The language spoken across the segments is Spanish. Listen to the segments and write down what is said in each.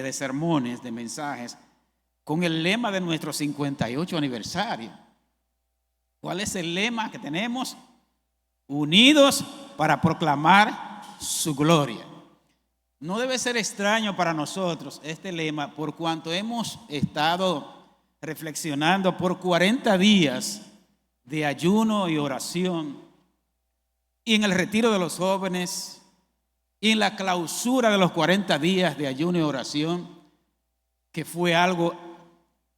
de sermones, de mensajes, con el lema de nuestro 58 aniversario. ¿Cuál es el lema que tenemos? Unidos para proclamar su gloria. No debe ser extraño para nosotros este lema, por cuanto hemos estado reflexionando por 40 días de ayuno y oración, y en el retiro de los jóvenes, y en la clausura de los 40 días de ayuno y oración, que fue algo,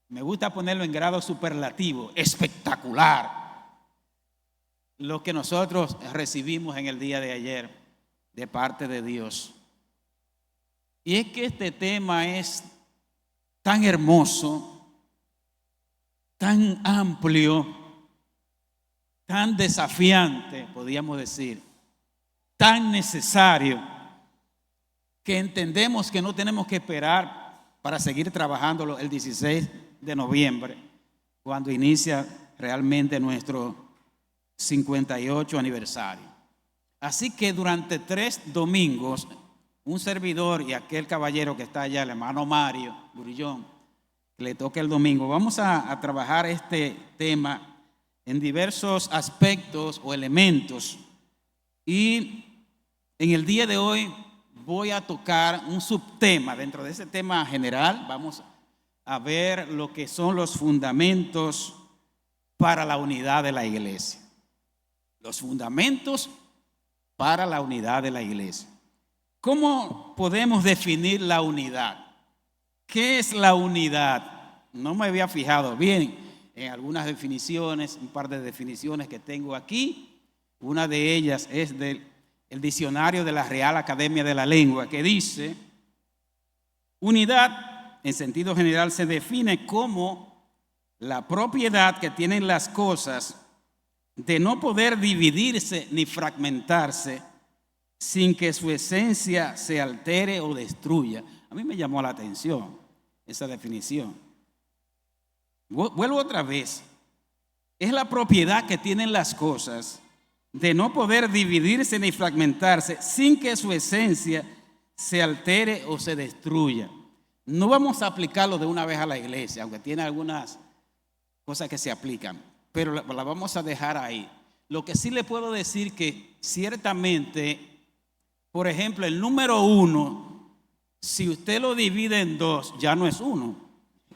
me gusta ponerlo en grado superlativo, espectacular, lo que nosotros recibimos en el día de ayer de parte de Dios. Y es que este tema es tan hermoso, tan amplio, tan desafiante, podríamos decir, tan necesario, que entendemos que no tenemos que esperar para seguir trabajándolo el 16 de noviembre, cuando inicia realmente nuestro 58 aniversario. Así que durante 3 domingos, un servidor y aquel caballero que está allá, el hermano Mario Burillón, que le toca el domingo, vamos a trabajar este tema en diversos aspectos o elementos. Y en el día de hoy voy a tocar un subtema. Dentro de ese tema general vamos a ver lo que son los fundamentos para la unidad de la iglesia. Los fundamentos para la unidad de la iglesia. ¿Cómo podemos definir la unidad? ¿Qué es la unidad? No me había fijado bien en algunas definiciones, un par de definiciones que tengo aquí. Una de ellas es del diccionario de la Real Academia de la Lengua, que dice: unidad en sentido general se define como la propiedad que tienen las cosas de no poder dividirse ni fragmentarse sin que su esencia se altere o destruya. A mí me llamó la atención esa definición. Vuelvo otra vez. Es la propiedad que tienen las cosas de no poder dividirse ni fragmentarse sin que su esencia se altere o se destruya. No vamos a aplicarlo de una vez a la iglesia, aunque tiene algunas cosas que se aplican, pero la vamos a dejar ahí. Lo que sí le puedo decir que ciertamente, por ejemplo, el número 1, si usted lo divide en 2, ya no es 1,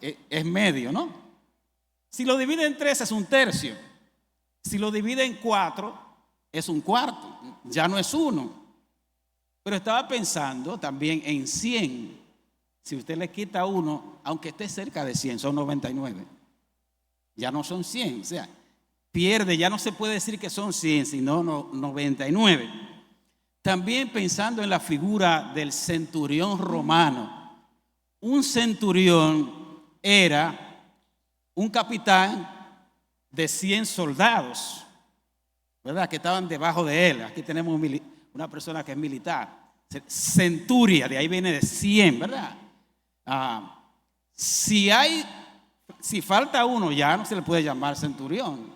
es medio, ¿no? Si lo divide en 3, es un tercio. Si lo divide en 4, es un cuarto, ya no es 1. Pero estaba pensando también en 100. Si usted le quita 1, aunque esté cerca de 100, son 99. Ya no son 100, o sea, pierde, ya no se puede decir que son 100, sino 99. También pensando en la figura del centurión romano. Un centurión era un capitán de 100 soldados, ¿verdad?, que estaban debajo de él. Aquí tenemos una persona que es militar. Centuria, de ahí viene de 100, ¿verdad? Si falta uno, ya no se le puede llamar centurión,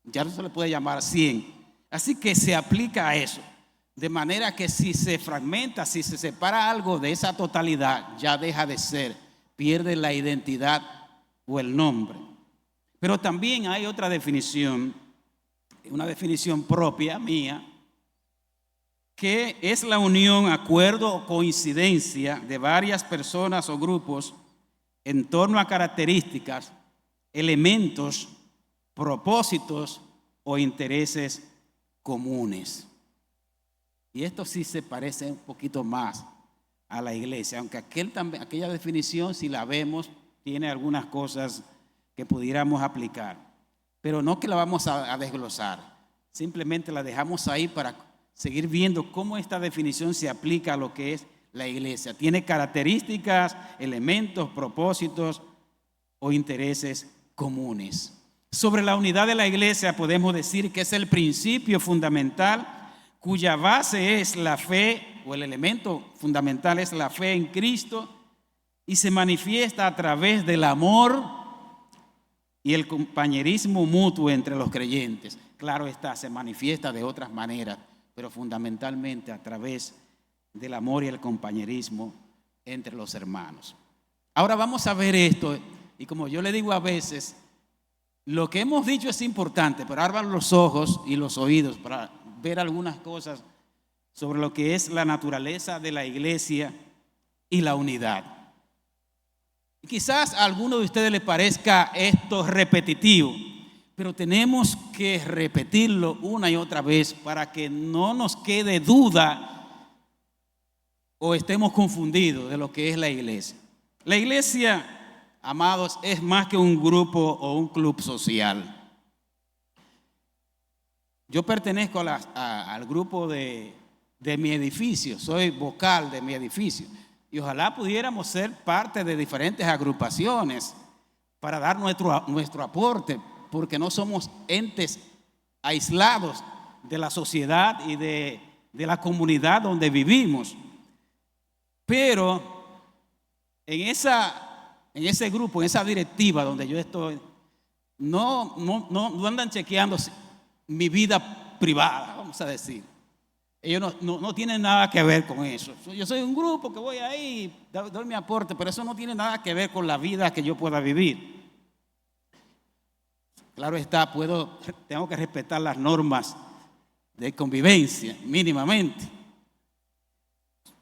ya no se le puede llamar 100. Así que se aplica a eso. De manera que si se fragmenta, si se separa algo de esa totalidad, ya deja de ser, pierde la identidad o el nombre. Pero también hay otra definición, una definición propia mía, que es la unión, acuerdo o coincidencia de varias personas o grupos en torno a características, elementos, propósitos o intereses comunes. Y esto sí se parece un poquito más a la iglesia, aunque aquella definición, si la vemos, tiene algunas cosas que pudiéramos aplicar, pero no que la vamos a desglosar, simplemente la dejamos ahí para seguir viendo cómo esta definición se aplica a lo que es la iglesia. Tiene características, elementos, propósitos o intereses comunes. Sobre la unidad de la iglesia podemos decir que es el principio fundamental cuya base es la fe, o el elemento fundamental es la fe en Cristo, y se manifiesta a través del amor y el compañerismo mutuo entre los creyentes. Claro está, se manifiesta de otras maneras, pero fundamentalmente a través del amor y el compañerismo entre los hermanos. Ahora vamos a ver esto, y como yo le digo a veces, lo que hemos dicho es importante, pero abran los ojos y los oídos para ver algunas cosas sobre lo que es la naturaleza de la iglesia y la unidad. Quizás a alguno de ustedes les parezca esto repetitivo, pero tenemos que repetirlo una y otra vez para que no nos quede duda o estemos confundidos de lo que es la iglesia. La iglesia, amados, es más que un grupo o un club social. Yo pertenezco al grupo de mi edificio, soy vocal de mi edificio. Y ojalá pudiéramos ser parte de diferentes agrupaciones para dar nuestro aporte, porque no somos entes aislados de la sociedad y de la comunidad donde vivimos. Pero en ese grupo, en esa directiva donde yo estoy, no andan chequeando mi vida privada, vamos a decir. Ellos no tienen nada que ver con eso. Yo soy un grupo que voy ahí, doy mi aporte, pero eso no tiene nada que ver con la vida que yo pueda vivir. Claro está, tengo que respetar las normas de convivencia, mínimamente.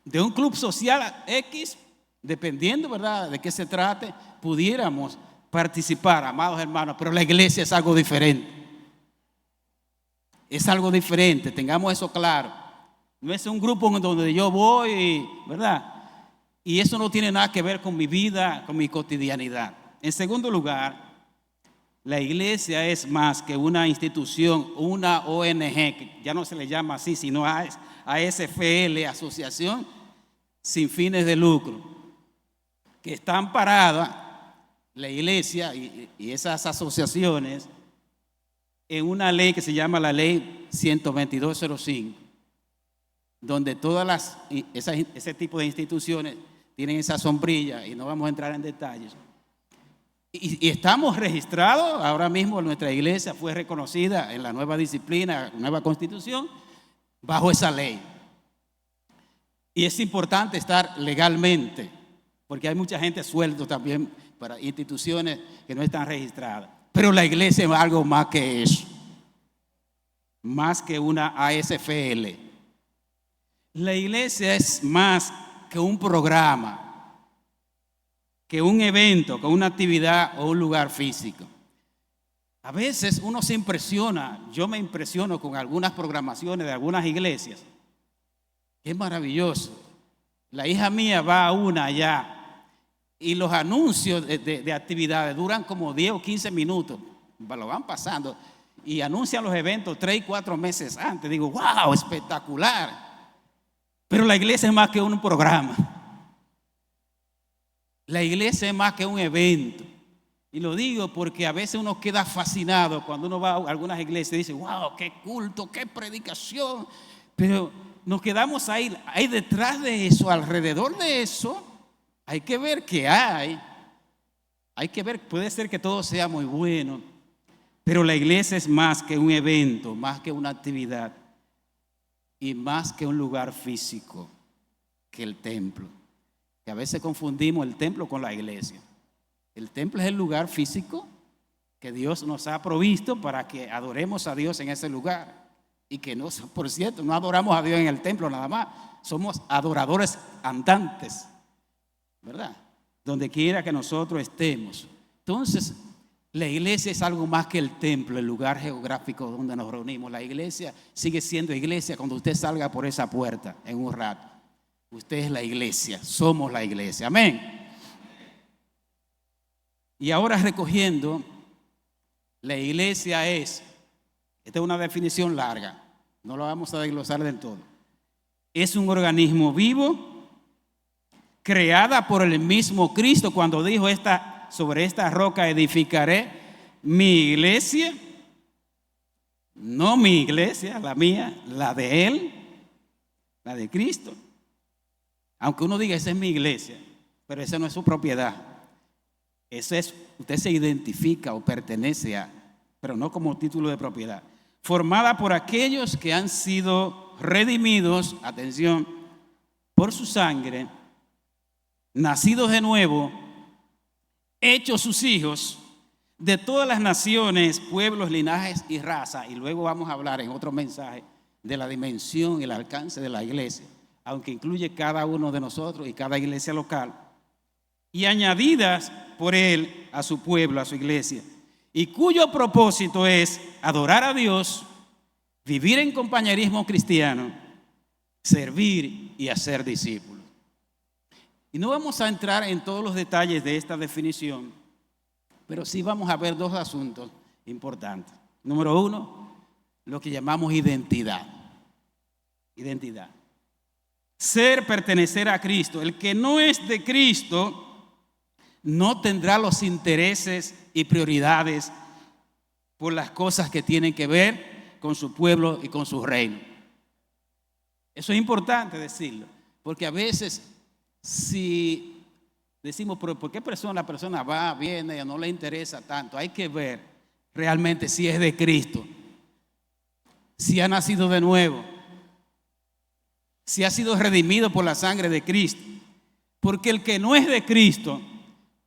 De un club social X, dependiendo, ¿verdad?, de qué se trate, pudiéramos participar, amados hermanos, pero la iglesia es algo diferente. Es algo diferente, tengamos eso claro. No es un grupo en donde yo voy, ¿verdad? Y eso no tiene nada que ver con mi vida, con mi cotidianidad. En segundo lugar, la iglesia es más que una institución, una ONG, que ya no se le llama así, sino ASFL, Asociación Sin Fines de Lucro, que está amparada, la iglesia y esas asociaciones, en una ley que se llama la Ley 12205, donde todas ese tipo de instituciones tienen esa sombrilla, y no vamos a entrar en detalles. Y estamos registrados, ahora mismo nuestra iglesia fue reconocida en la nueva disciplina, nueva constitución, bajo esa ley. Y es importante estar legalmente, porque hay mucha gente suelta también para instituciones que no están registradas. Pero la iglesia es algo más que eso, más que una ASFL. La iglesia es más que un programa, que un evento, que una actividad o un lugar físico. A veces uno se impresiona, yo me impresiono con algunas programaciones de algunas iglesias. Es maravilloso. La hija mía va a una allá y los anuncios de actividades duran como 10 o 15 minutos, lo van pasando y anuncian los eventos 3 y 4 meses antes. Digo, wow, espectacular. Pero la iglesia es más que un programa. La iglesia es más que un evento. Y lo digo porque a veces uno queda fascinado cuando uno va a algunas iglesias y dice, wow, qué culto, qué predicación. Pero nos quedamos ahí detrás de eso, alrededor de eso. Hay que ver qué hay. Hay que ver, puede ser que todo sea muy bueno, pero la iglesia es más que un evento, más que una actividad. Y más que un lugar físico, que el templo. Que a veces confundimos el templo con la iglesia. El templo es el lugar físico que Dios nos ha provisto para que adoremos a Dios en ese lugar. Y que no, por cierto, no adoramos a Dios en el templo nada más. Somos adoradores andantes, ¿verdad? Donde quiera que nosotros estemos. Entonces, la iglesia es algo más que el templo, el lugar geográfico donde nos reunimos. La iglesia sigue siendo iglesia cuando usted salga por esa puerta en un rato. Usted es la iglesia, somos la iglesia. Amén. Y ahora recogiendo, la iglesia esta es una definición larga, no la vamos a desglosar del todo. Es un organismo vivo, creada por el mismo Cristo cuando dijo sobre esta roca edificaré mi iglesia, no mi iglesia, la mía, la de Él, la de Cristo. Aunque uno diga, esa es mi iglesia, pero esa no es su propiedad. Usted se identifica o pertenece a, pero no como título de propiedad. Formada por aquellos que han sido redimidos, atención, por su sangre, nacidos de nuevo, hechos sus hijos de todas las naciones, pueblos, linajes y razas. Y luego vamos a hablar en otro mensaje de la dimensión y el alcance de la iglesia, aunque incluye cada uno de nosotros y cada iglesia local, y añadidas por él a su pueblo, a su iglesia, y cuyo propósito es adorar a Dios, vivir en compañerismo cristiano, servir y hacer discípulos. Y no vamos a entrar en todos los detalles de esta definición, pero sí vamos a ver dos asuntos importantes. Número uno, lo que llamamos identidad. Identidad. Ser, pertenecer a Cristo. El que no es de Cristo no tendrá los intereses y prioridades por las cosas que tienen que ver con su pueblo y con su reino. Eso es importante decirlo, porque a veces si decimos, ¿pero por qué la persona va, viene, no le interesa tanto? Hay que ver realmente si es de Cristo, si ha nacido de nuevo, si ha sido redimido por la sangre de Cristo. Porque el que no es de Cristo,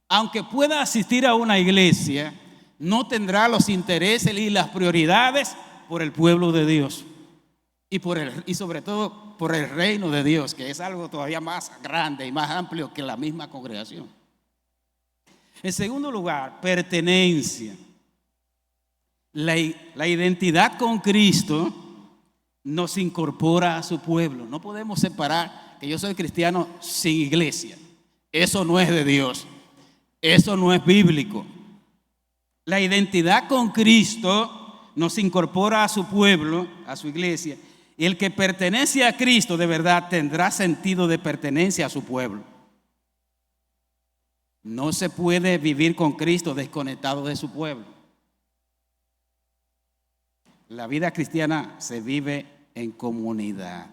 aunque pueda asistir a una iglesia, no tendrá los intereses y las prioridades por el pueblo de Dios y sobre todo por el reino de Dios, que es algo todavía más grande y más amplio que la misma congregación. En segundo lugar, pertenencia. La identidad con Cristo nos incorpora a su pueblo. No podemos separar que yo soy cristiano sin iglesia. Eso no es de Dios. Eso no es bíblico. La identidad con Cristo nos incorpora a su pueblo, a su iglesia. Y el que pertenece a Cristo de verdad tendrá sentido de pertenencia a su pueblo. No se puede vivir con Cristo desconectado de su pueblo. La vida cristiana se vive en comunidad.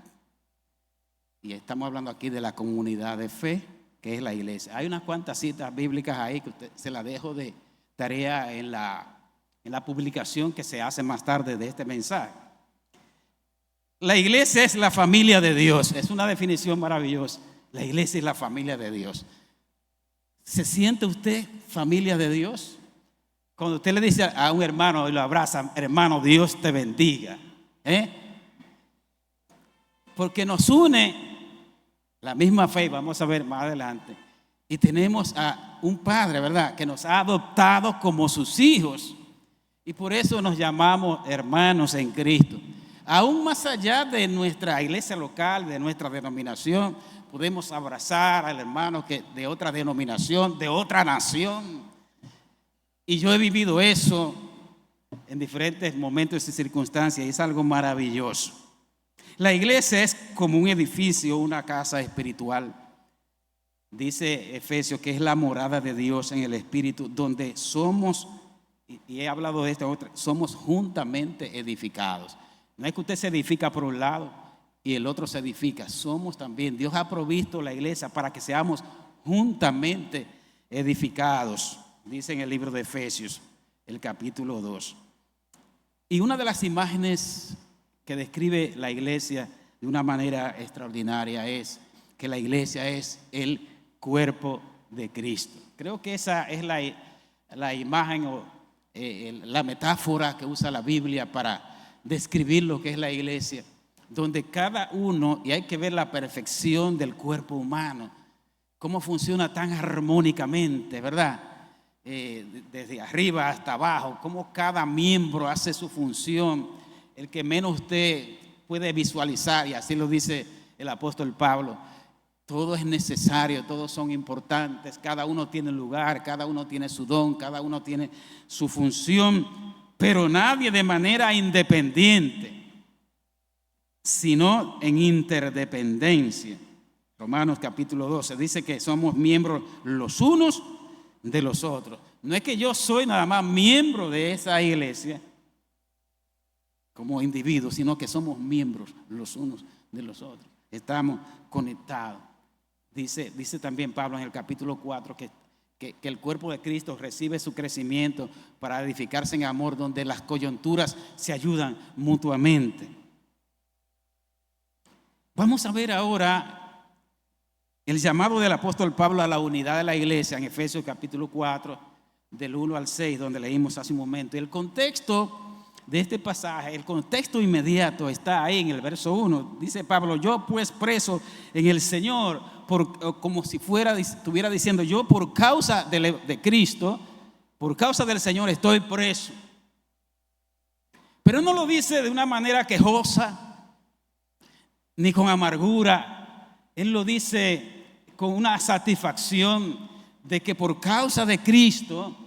Y estamos hablando aquí de la comunidad de fe, que es la iglesia. Hay unas cuantas citas bíblicas ahí que usted se las dejo de tarea en la publicación que se hace más tarde de este mensaje. La iglesia es la familia de Dios. Es una definición maravillosa. La iglesia es la familia de Dios. ¿Se siente usted familia de Dios? Cuando usted le dice a un hermano y lo abraza, hermano, Dios te bendiga. Porque nos une la misma fe, vamos a ver más adelante. Y tenemos a un Padre, ¿verdad?, que nos ha adoptado como sus hijos. Y por eso nos llamamos hermanos en Cristo. Aún más allá de nuestra iglesia local, de nuestra denominación, podemos abrazar al hermano que de otra denominación, de otra nación. Y yo he vivido eso en diferentes momentos y circunstancias y es algo maravilloso. La iglesia es como un edificio, una casa espiritual. Dice Efesios que es la morada de Dios en el Espíritu, donde somos, y he hablado de esta otra, somos juntamente edificados. No es que usted se edifica por un lado y el otro se edifica. Somos también, Dios ha provisto la iglesia para que seamos juntamente edificados. Dice en el libro de Efesios, el capítulo 2. Y una de las imágenes que describe la iglesia de una manera extraordinaria es que la iglesia es el cuerpo de Cristo. Creo que esa es la imagen o la metáfora que usa la Biblia para describir lo que es la iglesia, donde cada uno, y hay que ver la perfección del cuerpo humano, cómo funciona tan armónicamente, ¿verdad? Desde arriba hasta abajo, cómo cada miembro hace su función, el que menos usted puede visualizar, y así lo dice el apóstol Pablo. Todo es necesario, todos son importantes, cada uno tiene lugar, cada uno tiene su don, cada uno tiene su función, pero nadie de manera independiente, sino en interdependencia. Romanos capítulo 12 dice que somos miembros los unos de los otros. No es que yo soy nada más miembro de esa iglesia como individuo, sino que somos miembros los unos de los otros. Estamos conectados. Dice también Pablo en el capítulo 4 que el cuerpo de Cristo recibe su crecimiento para edificarse en amor, donde las coyunturas se ayudan mutuamente. Vamos a ver ahora El llamado del apóstol Pablo a la unidad de la iglesia en Efesios capítulo 4, del 1 al 6, donde leímos hace un momento. El contexto de este pasaje, el contexto inmediato está ahí en el verso 1. Dice Pablo: yo pues preso en el Señor, como si estuviera diciendo, yo por causa de Cristo, por causa del Señor estoy preso. Pero no lo dice de una manera quejosa, ni con amargura. Él lo dice con una satisfacción de que por causa de Cristo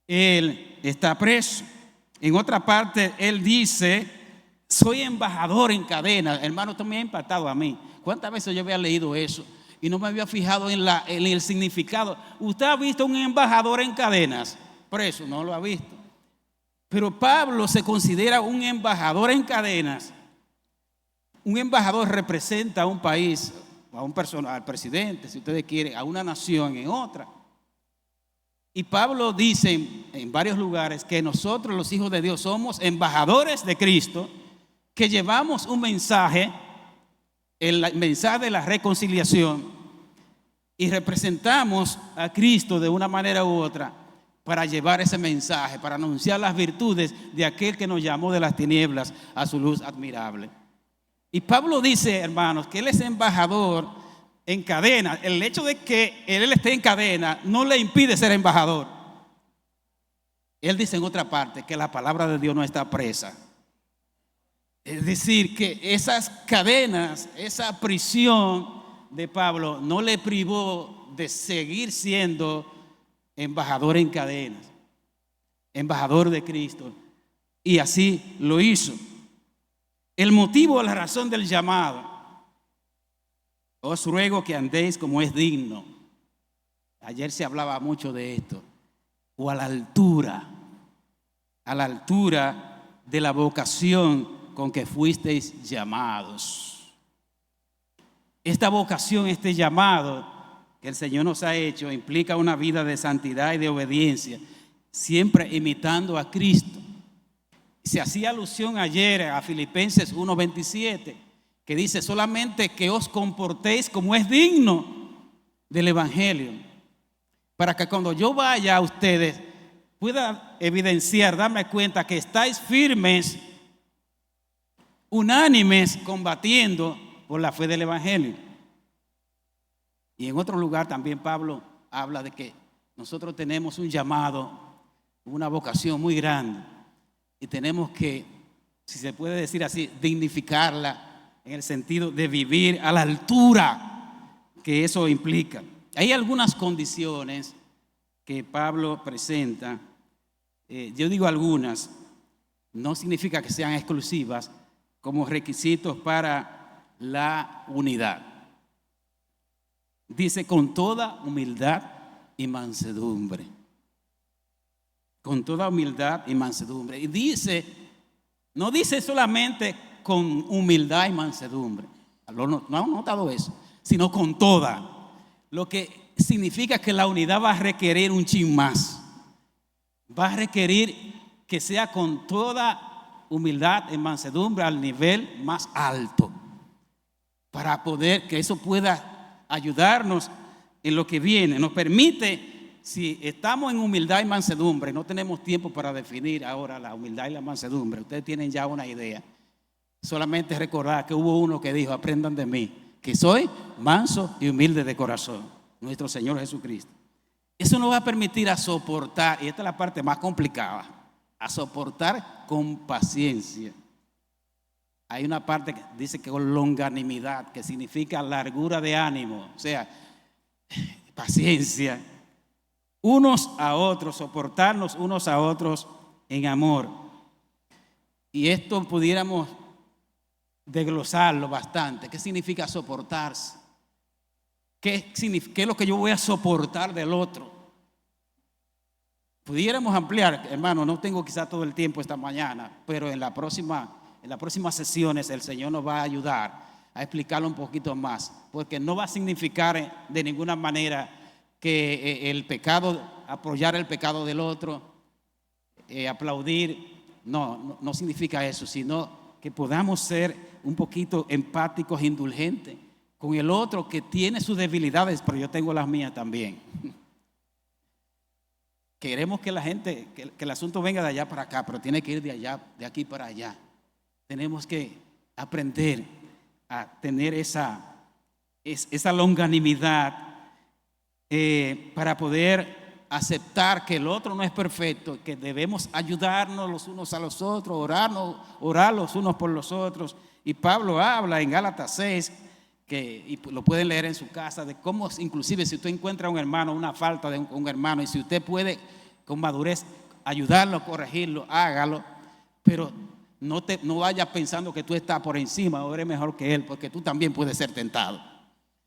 él está preso. En otra parte él dice: soy embajador en cadena. Hermano, esto me ha impactado a mí. ¿Cuántas veces yo había leído eso y no me había fijado en el significado? ¿Usted ha visto un embajador en cadenas preso? No lo ha visto. Pero Pablo se considera un embajador en cadenas. Un embajador representa a un país, a un al presidente, si ustedes quieren, a una nación en otra. Y Pablo dice en varios lugares que nosotros, los hijos de Dios, somos embajadores de Cristo, que llevamos un mensaje, el mensaje de la reconciliación, y representamos a Cristo de una manera u otra para llevar ese mensaje, para anunciar las virtudes de aquel que nos llamó de las tinieblas a su luz admirable. Y Pablo dice, hermanos, que él es embajador en cadena. El hecho de que él esté en cadena no le impide ser embajador. Él dice en otra parte que la palabra de Dios no está presa. Es decir, que esas cadenas, esa prisión de Pablo no le privó de seguir siendo embajador en cadenas, embajador de Cristo. Y así lo hizo. El motivo, la razón del llamado: os ruego que andéis como es digno. Ayer se hablaba mucho de esto. O a la altura de la vocación con que fuisteis llamados. Esta vocación, este llamado que el Señor nos ha hecho, implica una vida de santidad y de obediencia, siempre imitando a Cristo. Se hacía alusión ayer a Filipenses 1:27, que dice: solamente que os comportéis como es digno del Evangelio, para que cuando yo vaya a ustedes pueda evidenciar, darme cuenta que estáis firmes, unánimes, combatiendo por la fe del Evangelio. Y en otro lugar también Pablo habla de que nosotros tenemos un llamado, una vocación muy grande, y tenemos que, si se puede decir así, dignificarla en el sentido de vivir a la altura que eso implica. Hay algunas condiciones que Pablo presenta. Yo digo algunas, no significa que sean exclusivas, como requisitos para la unidad. Dice: con toda humildad y mansedumbre. Con toda humildad y mansedumbre. Y dice, no dice solamente con humildad y mansedumbre. No han notado eso, sino con toda. Lo que significa que la unidad va a requerir un chin más. Va a requerir que sea con toda humildad y mansedumbre al nivel más alto, para poder que eso pueda ayudarnos en lo que viene. Nos permite, si estamos en humildad y mansedumbre, no tenemos tiempo para definir ahora la humildad y la mansedumbre. Ustedes tienen ya una idea. Solamente recordar que hubo uno que dijo: aprendan de mí, que soy manso y humilde de corazón. Nuestro Señor Jesucristo. Eso nos va a permitir a soportar, y esta es la parte más complicada, a soportar con paciencia. Hay una parte que dice que con longanimidad, que significa largura de ánimo, o sea, paciencia. Unos a otros, soportarnos unos a otros en amor. Y esto pudiéramos desglosarlo bastante. ¿Qué significa soportarse? ¿Qué es lo que yo voy a soportar del otro? Pudiéramos ampliar, hermano, no tengo quizá todo el tiempo esta mañana, pero en las próximas sesiones el Señor nos va a ayudar a explicarlo un poquito más, porque no va a significar de ninguna manera que el pecado, apoyar el pecado del otro, aplaudir, no significa eso, sino que podamos ser un poquito empáticos, indulgentes con el otro que tiene sus debilidades, pero yo tengo las mías también. Queremos que la gente, que el asunto venga de allá para acá, pero tiene que ir de allá, de aquí para allá. Tenemos que aprender a tener esa longanimidad para poder aceptar que el otro no es perfecto, que debemos ayudarnos los unos a los otros, orar los unos por los otros. Y Pablo habla en Gálatas 6, y lo pueden leer en su casa, de cómo inclusive si usted encuentra a un hermano, una falta de un hermano, y si usted puede con madurez ayudarlo, corregirlo, hágalo, pero no vayas pensando que tú estás por encima o eres mejor que él, porque tú también puedes ser tentado.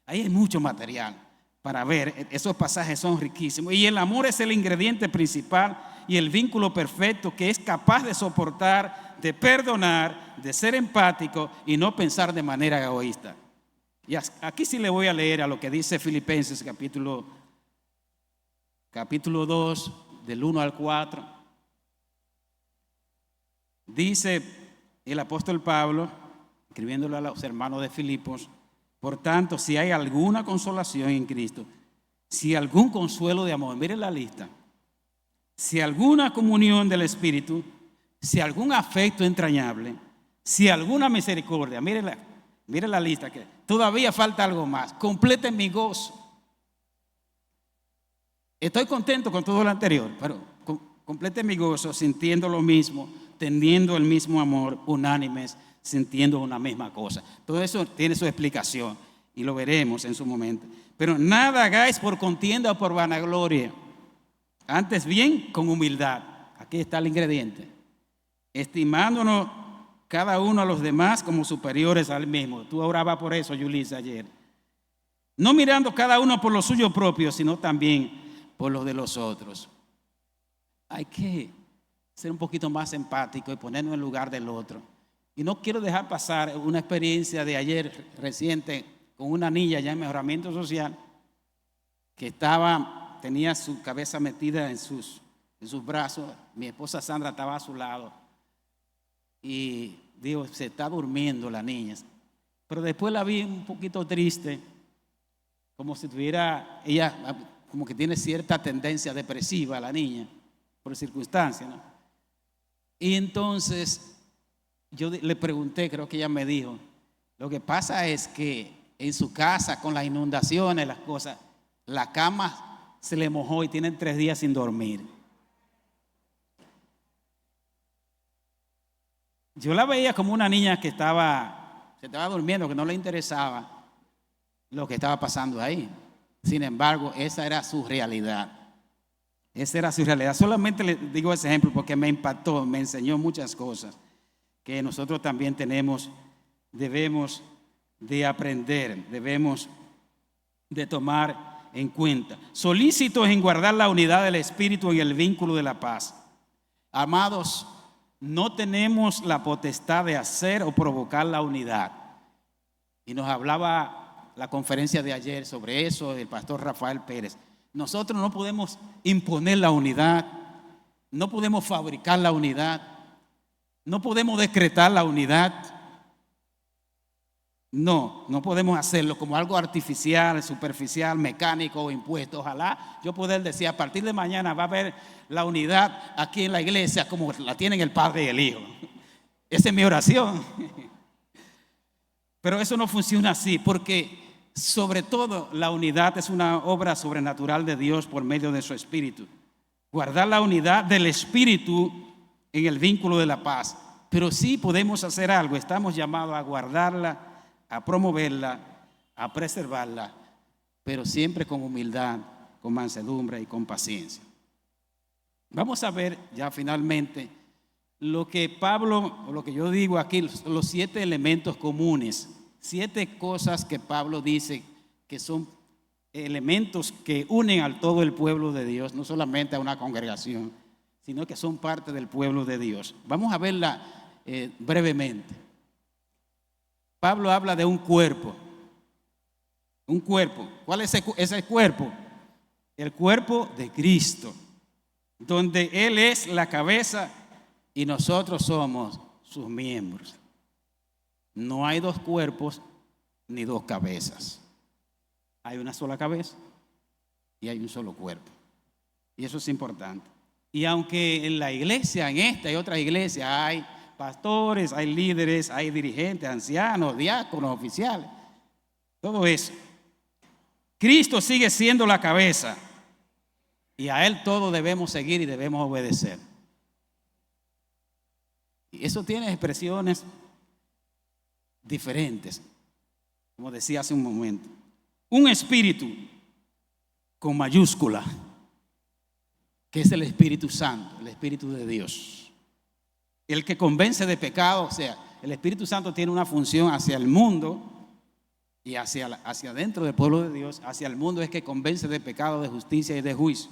Ahí hay mucho material para ver. Esos pasajes son riquísimos. Y el amor es el ingrediente principal y el vínculo perfecto que es capaz de soportar, de perdonar, de ser empático y no pensar de manera egoísta. Y aquí sí le voy a leer a lo que dice Filipenses capítulo 2, del 1 al 4. Dice el apóstol Pablo, escribiéndole a los hermanos de Filipos: por tanto, si hay alguna consolación en Cristo, si algún consuelo de amor, miren la lista, si alguna comunión del Espíritu, si algún afecto entrañable, si alguna misericordia, miren la lista, que todavía falta algo más, completen mi gozo. Estoy contento con todo lo anterior, pero completen mi gozo sintiendo lo mismo, teniendo el mismo amor, unánimes, sintiendo una misma cosa. Todo eso tiene su explicación y lo veremos en su momento. Pero nada hagáis por contienda o por vanagloria, antes bien con humildad. Aquí está el ingrediente: estimándonos cada uno a los demás como superiores al mismo. Tú orabas por eso, Yulisa, ayer. No mirando cada uno por lo suyo propio, sino también por los de los otros. Hay que ser un poquito más empático y ponernos en lugar del otro. Y no quiero dejar pasar una experiencia de ayer reciente con una niña ya en mejoramiento social que tenía su cabeza metida en sus brazos. Mi esposa Sandra estaba a su lado y digo, se está durmiendo la niña. Pero después la vi un poquito triste, como si tuviera, ella como que tiene cierta tendencia depresiva la niña, por circunstancias, ¿no? Y entonces yo le pregunté, creo que ella me dijo, lo que pasa es que en su casa con las inundaciones, las cosas, la cama se le mojó y tienen 3 días sin dormir. Yo la veía como una niña que se estaba durmiendo, que no le interesaba lo que estaba pasando ahí. Sin embargo, esa era su realidad. Esa era su realidad. Solamente le digo ese ejemplo porque me impactó, me enseñó muchas cosas que nosotros también debemos de aprender, debemos de tomar en cuenta. Solícitos en guardar la unidad del Espíritu en el vínculo de la paz. Amados, no tenemos la potestad de hacer o provocar la unidad. Y nos hablaba la conferencia de ayer sobre eso el pastor Rafael Pérez. Nosotros no podemos imponer la unidad, no podemos fabricar la unidad, no podemos decretar la unidad. No podemos hacerlo como algo artificial, superficial, mecánico o impuesto. Ojalá yo pueda decir, a partir de mañana va a haber la unidad aquí en la iglesia como la tienen el Padre y el Hijo. Esa es mi oración. Pero eso no funciona así, porque sobre todo la unidad es una obra sobrenatural de Dios por medio de su Espíritu. Guardar la unidad del Espíritu en el vínculo de la paz. Pero sí podemos hacer algo, estamos llamados a guardarla, a promoverla, a preservarla, pero siempre con humildad, con mansedumbre y con paciencia. Vamos a ver ya finalmente lo que Pablo, o lo que yo digo aquí, los 7 elementos comunes, 7 cosas que Pablo dice que son elementos que unen a todo el pueblo de Dios, no solamente a una congregación, sino que son parte del pueblo de Dios. Vamos a verla brevemente. Pablo habla de un cuerpo. Un cuerpo. ¿Cuál es ese cuerpo? El cuerpo de Cristo, donde Él es la cabeza y nosotros somos sus miembros. No hay 2 cuerpos, ni dos cabezas. Hay una sola cabeza y hay un solo cuerpo. Y eso es importante. Y aunque en la iglesia, en esta y otras iglesias, hay pastores, hay líderes, hay dirigentes, ancianos, diáconos, oficiales, todo eso, Cristo sigue siendo la cabeza y a Él todos debemos seguir y debemos obedecer. Y eso tiene expresiones diferentes, como decía hace un momento. Un espíritu con mayúscula, que es el Espíritu Santo, el Espíritu de Dios, el que convence de pecado. O sea, el Espíritu Santo tiene una función hacia el mundo y hacia dentro del pueblo de Dios. Hacia el mundo es que convence de pecado, de justicia y de juicio,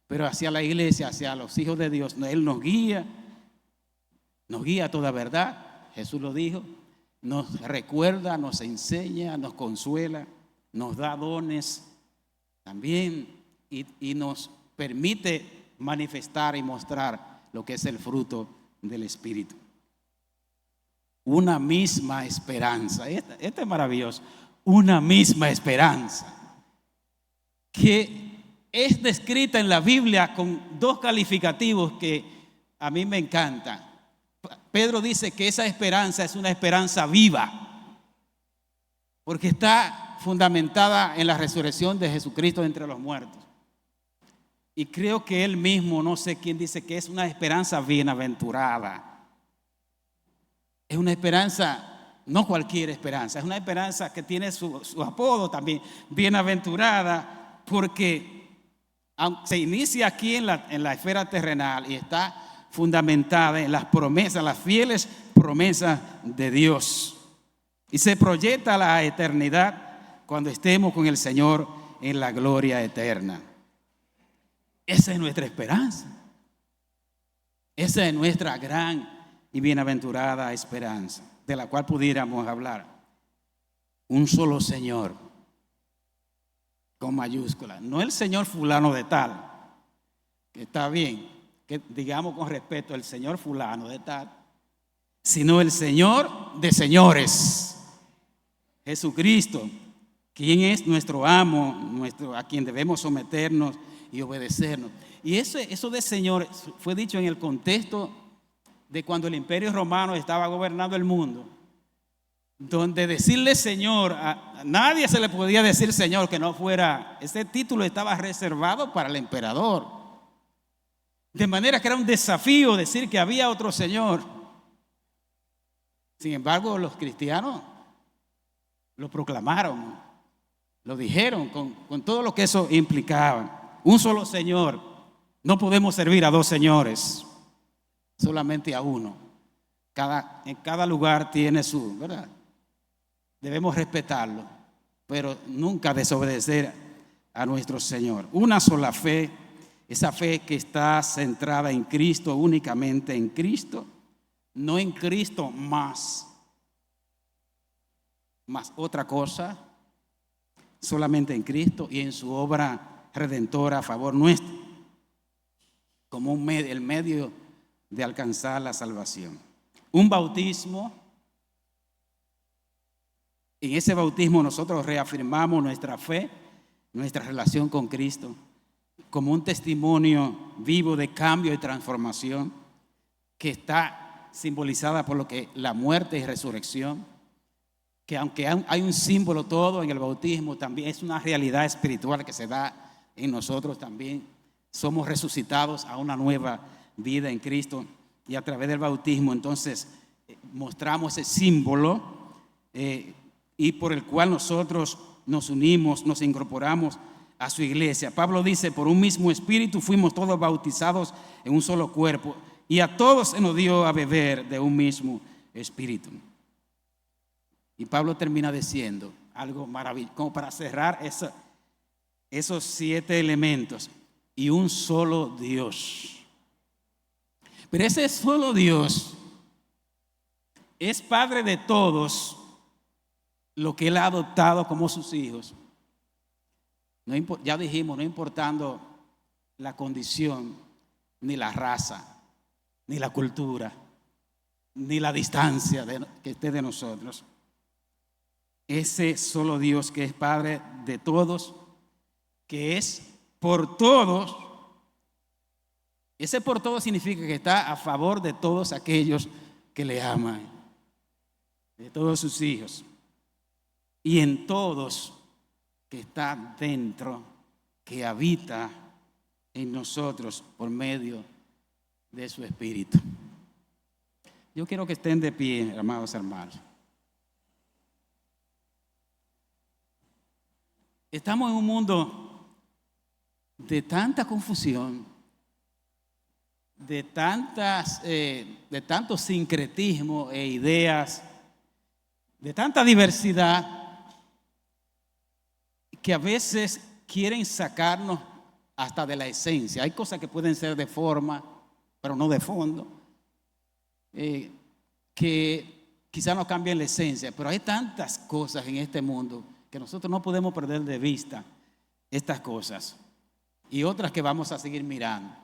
pero hacia la iglesia, hacia los hijos de Dios, Él nos guía a toda verdad. Jesús lo dijo, nos recuerda, nos enseña, nos consuela, nos da dones también y nos permite manifestar y mostrar lo que es el fruto del Espíritu. Una misma esperanza. Esta es maravilloso. Una misma esperanza que es descrita en la Biblia con dos calificativos que a mí me encantan. Pedro dice que esa esperanza es una esperanza viva, porque está fundamentada en la resurrección de Jesucristo de entre los muertos. Y creo que él mismo, no sé quién, dice que es una esperanza bienaventurada. Es una esperanza, no cualquier esperanza, es una esperanza que tiene su apodo también, bienaventurada, porque se inicia aquí en la esfera terrenal y está fundamentada en las promesas, las fieles promesas de Dios. Y se proyecta a la eternidad cuando estemos con el Señor en la gloria eterna. Esa es nuestra esperanza. Esa es nuestra gran y bienaventurada esperanza, de la cual pudiéramos hablar. Un solo Señor, con mayúscula. No el Señor fulano de tal, que está bien, que digamos con respeto el Señor fulano de tal, sino el Señor de señores, Jesucristo, quien es nuestro amo, a quien debemos someternos y obedecernos. Y eso de Señor fue dicho en el contexto de cuando el Imperio Romano estaba gobernando el mundo, donde decirle Señor, a nadie se le podía decir Señor que no fuera, ese título estaba reservado para el emperador. De manera que era un desafío decir que había otro Señor. Sin embargo, los cristianos lo proclamaron, lo dijeron con todo lo que eso implicaba. Un solo Señor. No podemos servir a dos señores, solamente a uno. En cada lugar tiene su, ¿verdad? Debemos respetarlo, pero nunca desobedecer a nuestro Señor. Una sola fe, esa fe que está centrada en Cristo, únicamente en Cristo, no en Cristo más otra cosa, solamente en Cristo y en su obra redentora a favor nuestro, como el medio de alcanzar la salvación. Un bautismo. En ese bautismo nosotros reafirmamos nuestra fe, nuestra relación con Cristo, como un testimonio vivo de cambio y transformación que está simbolizada por lo que la muerte y resurrección, que aunque hay un símbolo todo en el bautismo, también es una realidad espiritual que se da en nosotros también. Somos resucitados a una nueva vida en Cristo y a través del bautismo entonces mostramos ese símbolo y por el cual nosotros nos unimos, nos incorporamos a su iglesia. Pablo dice, por un mismo espíritu fuimos todos bautizados en un solo cuerpo y a todos se nos dio a beber de un mismo espíritu. Y Pablo termina diciendo algo maravilloso, como para cerrar esos 7 elementos. Y un solo Dios. Pero ese solo Dios es Padre de todos lo que Él ha adoptado como sus hijos. Ya dijimos, no importando la condición, ni la raza, ni la cultura, ni la distancia que esté de nosotros. ese solo Dios que es Padre de todos, que es por todos. Ese por todos significa que está a favor de todos aquellos que le aman, de todos sus hijos, y en todos que está dentro, que habita en nosotros por medio de su Espíritu. Yo quiero que estén de pie, amados hermanos. Estamos en un mundo de tanta confusión, de tanto sincretismo e ideas, de tanta diversidad, que a veces quieren sacarnos hasta de la esencia. Hay cosas que pueden ser de forma, pero no de fondo, que quizá no cambien la esencia, pero hay tantas cosas en este mundo que nosotros no podemos perder de vista estas cosas y otras que vamos a seguir mirando,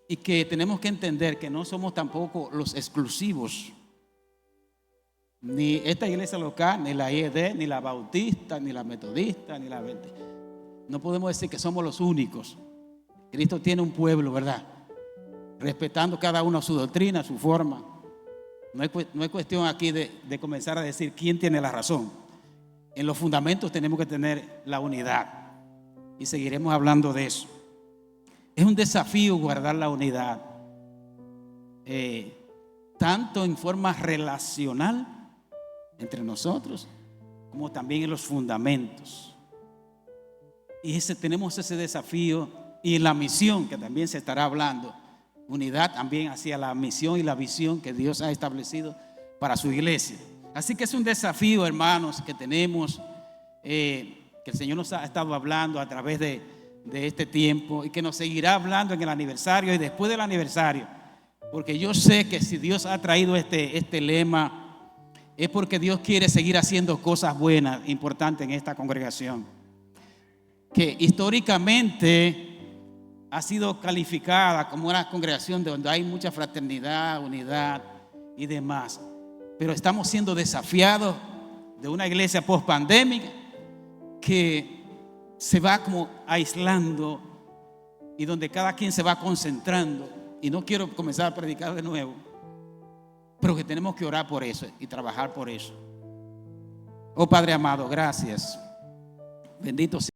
y que tenemos que entender que no somos tampoco los exclusivos, ni esta iglesia local, ni la IED, ni la bautista, ni la metodista, ni la adventista. No podemos decir que somos los únicos. Cristo tiene un pueblo, ¿verdad? Respetando cada uno su doctrina, su forma. No es cuestión aquí de comenzar a decir quién tiene la razón. En los fundamentos tenemos que tener la unidad y seguiremos hablando de eso. Es un desafío guardar la unidad, tanto en forma relacional entre nosotros como también en los fundamentos. Y tenemos ese desafío, y en la misión que también se estará hablando, unidad también hacia la misión y la visión que Dios ha establecido para su iglesia. Así que es un desafío, hermanos, que tenemos, que el Señor nos ha estado hablando a través de este tiempo y que nos seguirá hablando en el aniversario y después del aniversario, porque yo sé que si Dios ha traído este lema es porque Dios quiere seguir haciendo cosas buenas, importantes en esta congregación, que históricamente ha sido calificada como una congregación donde hay mucha fraternidad, unidad y demás. Pero estamos siendo desafiados de una iglesia post-pandémica que se va como aislando y donde cada quien se va concentrando. Y no quiero comenzar a predicar de nuevo, pero que tenemos que orar por eso y trabajar por eso. Oh Padre amado, gracias. Bendito sea.